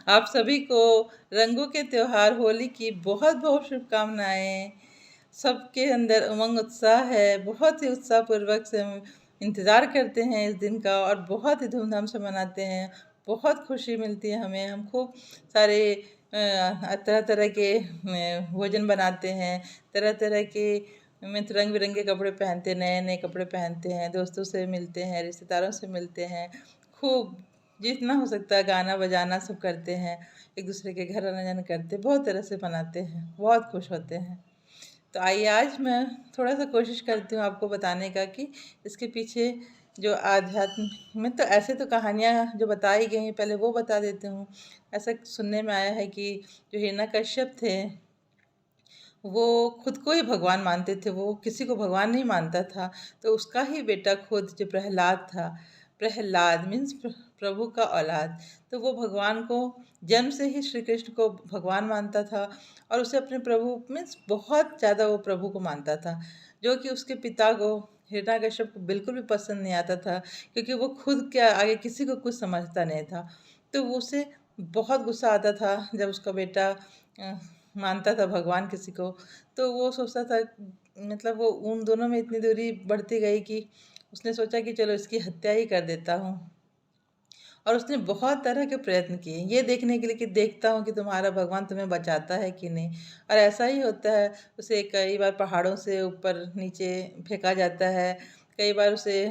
आप सभी को रंगों के त्योहार होली की बहुत बहुत शुभकामनाएं। सबके अंदर उमंग उत्साह है, बहुत ही उत्साहपूर्वक से हम इंतज़ार करते हैं इस दिन का और बहुत ही धूमधाम से मनाते हैं। बहुत खुशी मिलती है हमें। हम खूब सारे तरह तरह के भोजन बनाते हैं, तरह तरह के में रंग बिरंगे कपड़े पहनते हैं, नए नए कपड़े पहनते हैं, दोस्तों से मिलते हैं, रिश्तेदारों से मिलते हैं। खूब जितना हो सकता है गाना बजाना सब करते हैं, एक दूसरे के घर आना जाना करते हैं, बहुत तरह से मनाते हैं, बहुत खुश होते हैं। तो आइए आज मैं थोड़ा सा कोशिश करती हूँ आपको बताने का कि इसके पीछे जो आध्यात्म में, तो ऐसे तो कहानियाँ जो बताई गई हैं पहले वो बता देती हूँ। ऐसा सुनने में आया है कि जो हिरण्यकश्यप थे वो खुद को ही भगवान मानते थे, वो किसी को भगवान नहीं मानता था। तो उसका ही बेटा खुद जो प्रहलाद था, प्रहलाद मीन्स प्रभु का औलाद, तो वो भगवान को जन्म से ही श्री कृष्ण को भगवान मानता था और उसे अपने प्रभु मीन्स बहुत ज़्यादा वो प्रभु को मानता था, जो कि उसके पिता को हिरण्यकश्यप को बिल्कुल भी पसंद नहीं आता था, क्योंकि वो खुद के आगे किसी को कुछ समझता नहीं था। तो वो उसे बहुत गुस्सा आता था जब उसका बेटा अ, मानता था भगवान किसी को। तो वो सोचता था, मतलब वो उन दोनों में इतनी दूरी बढ़ती गई कि उसने सोचा कि चलो इसकी हत्या ही कर देता हूँ। और उसने बहुत तरह के प्रयत्न किए ये देखने के लिए कि देखता हूँ कि तुम्हारा भगवान तुम्हें बचाता है कि नहीं। और ऐसा ही होता है, उसे कई बार पहाड़ों से ऊपर नीचे फेंका जाता है, कई बार उसे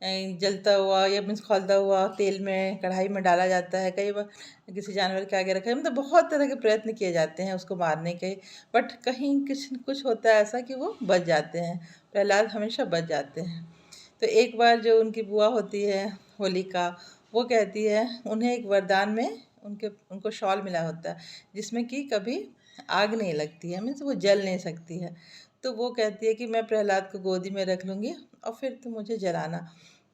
जलता हुआ या मीन्स खौलता हुआ तेल में कढ़ाई में डाला जाता है, कई बार किसी जानवर के आगे रखा, मतलब बहुत तरह के प्रयत्न किए जाते हैं उसको मारने के। बट कहीं कुछ कुछ होता है ऐसा कि वो बच जाते हैं, प्रहलाद हमेशा बच जाते हैं। तो एक बार जो उनकी बुआ होती है होलिका, वो कहती है, उन्हें एक वरदान में उनको शॉल मिला होता है जिसमें कि कभी आग नहीं लगती है, मीन्स वो जल नहीं सकती है। तो वो कहती है कि मैं प्रहलाद को गोदी में रख लूँगी और फिर तुम मुझे जलाना।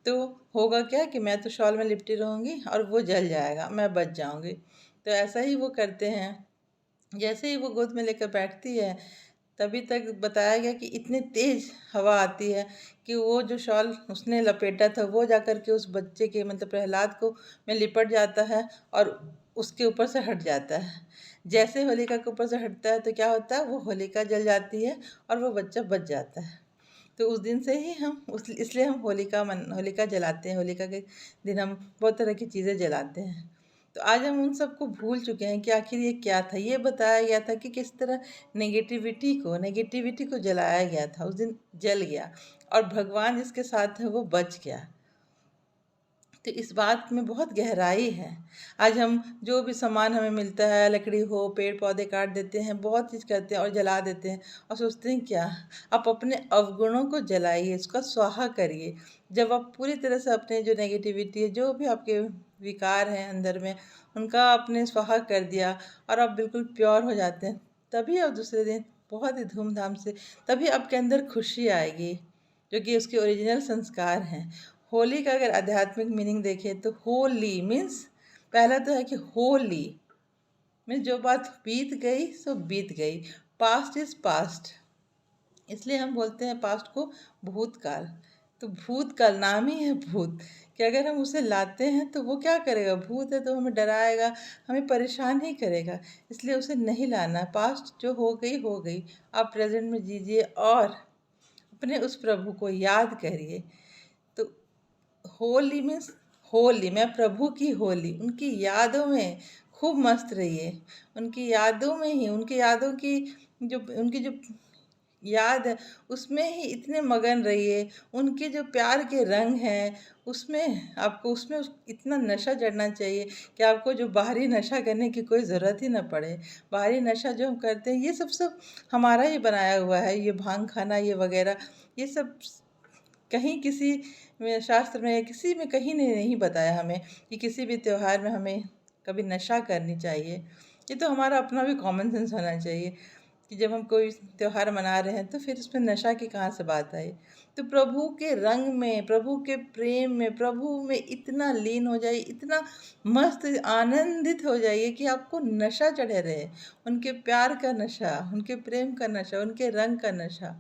तो होगा क्या कि मैं तो शॉल में लिपटी रहूँगी और वो जल जाएगा, मैं बच जाऊँगी। तो ऐसा ही वो करते हैं। जैसे ही वो गोद में लेकर बैठती है, तभी तक बताया गया कि इतनी तेज हवा आती है कि वो जो शॉल उसने लपेटा था वो जाकर के उस बच्चे के मतलब प्रहलाद को में लिपट जाता है और उसके ऊपर से हट जाता है। जैसे होलिका के ऊपर से हटता है तो क्या होता है, वो होलिका जल जाती है और वो बच्चा बच जाता है। तो उस दिन से ही हम उस इसलिए हम होलिका जलाते हैं। होलिका के दिन हम बहुत तरह की चीज़ें जलाते हैं। तो आज हम उन सबको भूल चुके हैं कि आखिर ये क्या था। ये बताया गया था कि किस तरह नेगेटिविटी को जलाया गया था, उस दिन जल गया और भगवान जिसके साथ है वो बच गया। तो इस बात में बहुत गहराई है। आज हम जो भी सामान हमें मिलता है, लकड़ी हो, पेड़ पौधे काट देते हैं, बहुत चीज़ करते हैं और जला देते हैं और सोचते हैं क्या, आप अपने अवगुणों को जलाइए, इसका स्वाहा करिए। जब आप पूरी तरह से अपने जो नेगेटिविटी है, जो भी आपके विकार हैं अंदर में, उनका आपने स्वाहा कर दिया और आप बिल्कुल प्योर हो जाते हैं, तभी आप दूसरे दिन बहुत ही धूमधाम से, तभी आपके अंदर खुशी आएगी, जो कि उसके ओरिजिनल संस्कार हैं। होली का अगर आध्यात्मिक मीनिंग देखें तो होली मीन्स, पहला तो है कि होली मीन्स जो बात बीत गई सो बीत गई, पास्ट इज पास्ट। इसलिए हम बोलते हैं पास्ट को भूतकाल। तो भूतकाल नाम ही है भूत, कि अगर हम उसे लाते हैं तो वो क्या करेगा, भूत है तो हमें डराएगा, हमें परेशान ही करेगा। इसलिए उसे नहीं लाना। पास्ट जो हो गई, आप प्रेजेंट में जीजिए और अपने उस प्रभु को याद करिए। तो होली मीन्स होली, मैं प्रभु की होली, उनकी यादों में खूब मस्त रहिए। उनकी यादों में ही, उनकी यादों की जो उनकी जो याद है उसमें ही इतने मगन रहिए। उनके जो प्यार के रंग हैं उसमें आपको, उसमें इतना नशा चढ़ना चाहिए कि आपको जो बाहरी नशा करने की कोई ज़रूरत ही ना पड़े। बाहरी नशा जो हम करते हैं ये सब सब हमारा ही बनाया हुआ है, ये भांग खाना ये वगैरह, ये सब कहीं किसी में शास्त्र में किसी में कहीं ने नहीं बताया हमें कि किसी भी त्योहार में हमें कभी नशा करनी चाहिए। ये तो हमारा अपना भी कॉमन सेंस होना चाहिए कि जब हम कोई त्योहार मना रहे हैं तो फिर उसमें नशा की कहाँ से बात आई। तो प्रभु के रंग में, प्रभु के प्रेम में, प्रभु में इतना लीन हो जाइए, इतना मस्त आनंदित हो जाइए कि आपको नशा चढ़े रहे। उनके प्यार का नशा, उनके प्रेम का नशा, उनके रंग का नशा।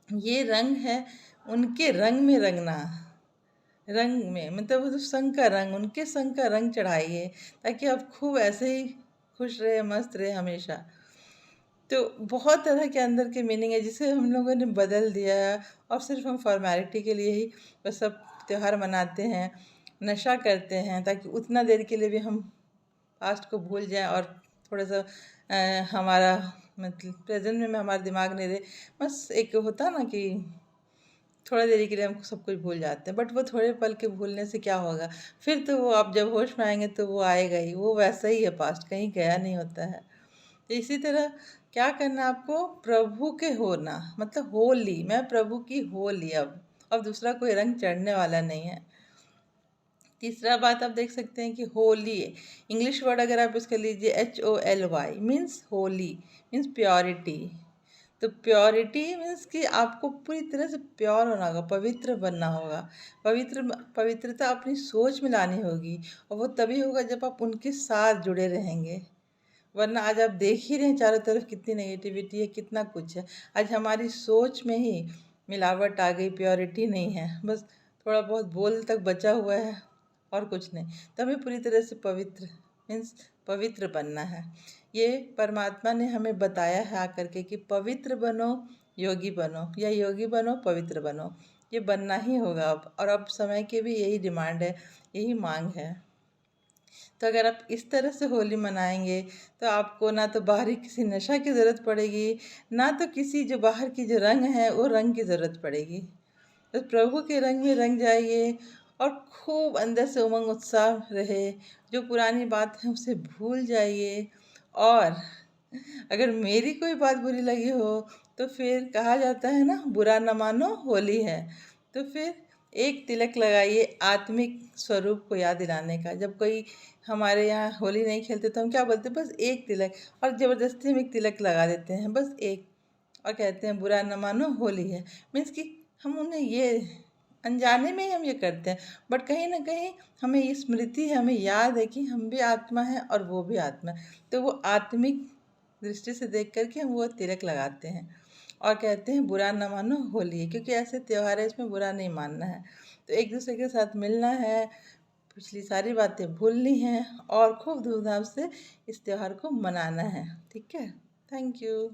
ये रंग है, उनके रंग में रंगना। रंग में, मतलब वो संग का रंग, उनके संग का रंग चढ़ाइए, ताकि आप खूब ऐसे ही खुश रहे, मस्त रहे हमेशा। तो बहुत तरह के अंदर के मीनिंग है जिसे हम लोगों ने बदल दिया है, और सिर्फ हम फॉर्मेलिटी के लिए ही वो सब त्यौहार मनाते हैं, नशा करते हैं, ताकि उतना देर के लिए भी हम पास्ट को भूल जाएं, और थोड़ा सा हमारा मतलब प्रेजेंट में हमारा दिमाग नहीं रहे। बस एक होता ना कि थोड़ा देरी के लिए हम सब कुछ भूल जाते हैं, बट वो थोड़े पल के भूलने से क्या होगा, फिर तो वो आप जब होश में आएंगे तो वो आएगा ही, वो वैसा ही है, पास्ट कहीं गया नहीं होता है। तो इसी तरह क्या करना आपको, प्रभु के होना, मतलब होली, मैं प्रभु की होली, अब दूसरा कोई रंग चढ़ने वाला नहीं है। तीसरा बात आप देख सकते हैं कि होली है, इंग्लिश वर्ड अगर आप इसका लीजिए, HOLY means Holi, means purity. तो प्योरिटी मीन्स कि आपको पूरी तरह से प्योर होना होगा, पवित्र बनना होगा। पवित्रता अपनी सोच में लानी होगी, और वो तभी होगा जब आप उनके साथ जुड़े रहेंगे। वरना आज आप देख ही रहे हैं चारों तरफ कितनी नेगेटिविटी है, कितना कुछ है। आज हमारी सोच में ही मिलावट आ गई, प्योरिटी नहीं है, बस थोड़ा बहुत बोल तक बचा हुआ है और कुछ नहीं। तो हमें पूरी तरह से पवित्र मीन्स पवित्र बनना है। ये परमात्मा ने हमें बताया है आकर के कि पवित्र बनो, योगी बनो, या योगी बनो, पवित्र बनो। ये बनना ही होगा अब, और अब समय की भी यही डिमांड है, यही मांग है। तो अगर आप इस तरह से होली मनाएंगे तो आपको ना तो बाहरी किसी नशा की ज़रूरत पड़ेगी, ना तो किसी जो बाहर की जो रंग है वो रंग की ज़रूरत पड़ेगी। तो प्रभु के रंग में रंग जाइए, और खूब अंदर से उमंग उत्साह रहे, जो पुरानी बात है उसे भूल जाइए। और अगर मेरी कोई बात बुरी लगी हो तो फिर कहा जाता है ना, बुरा न मानो होली है, तो फिर एक तिलक लगाइए आत्मिक स्वरूप को याद दिलाने का। जब कोई हमारे यहाँ होली नहीं खेलते तो हम क्या बोलते हैं, बस एक तिलक, और ज़बरदस्ती हम एक तिलक लगा देते हैं, बस एक, और कहते हैं बुरा न मानो होली है। मीन्स कि हम उन्हें ये अनजाने में ही हम ये करते हैं, बट कहीं ना कहीं हमें ये स्मृति है, हमें याद है कि हम भी आत्मा है और वो भी आत्मा है। तो वो आत्मिक दृष्टि से देख करके हम वो तिलक लगाते हैं, और कहते हैं बुरा ना मानो होली है, क्योंकि ऐसे त्योहार है इसमें बुरा नहीं मानना है। तो एक दूसरे के साथ मिलना है, पिछली सारी बातें भूलनी हैं, और खूब धूमधाम से इस त्योहार को मनाना है। ठीक है, थैंक यू।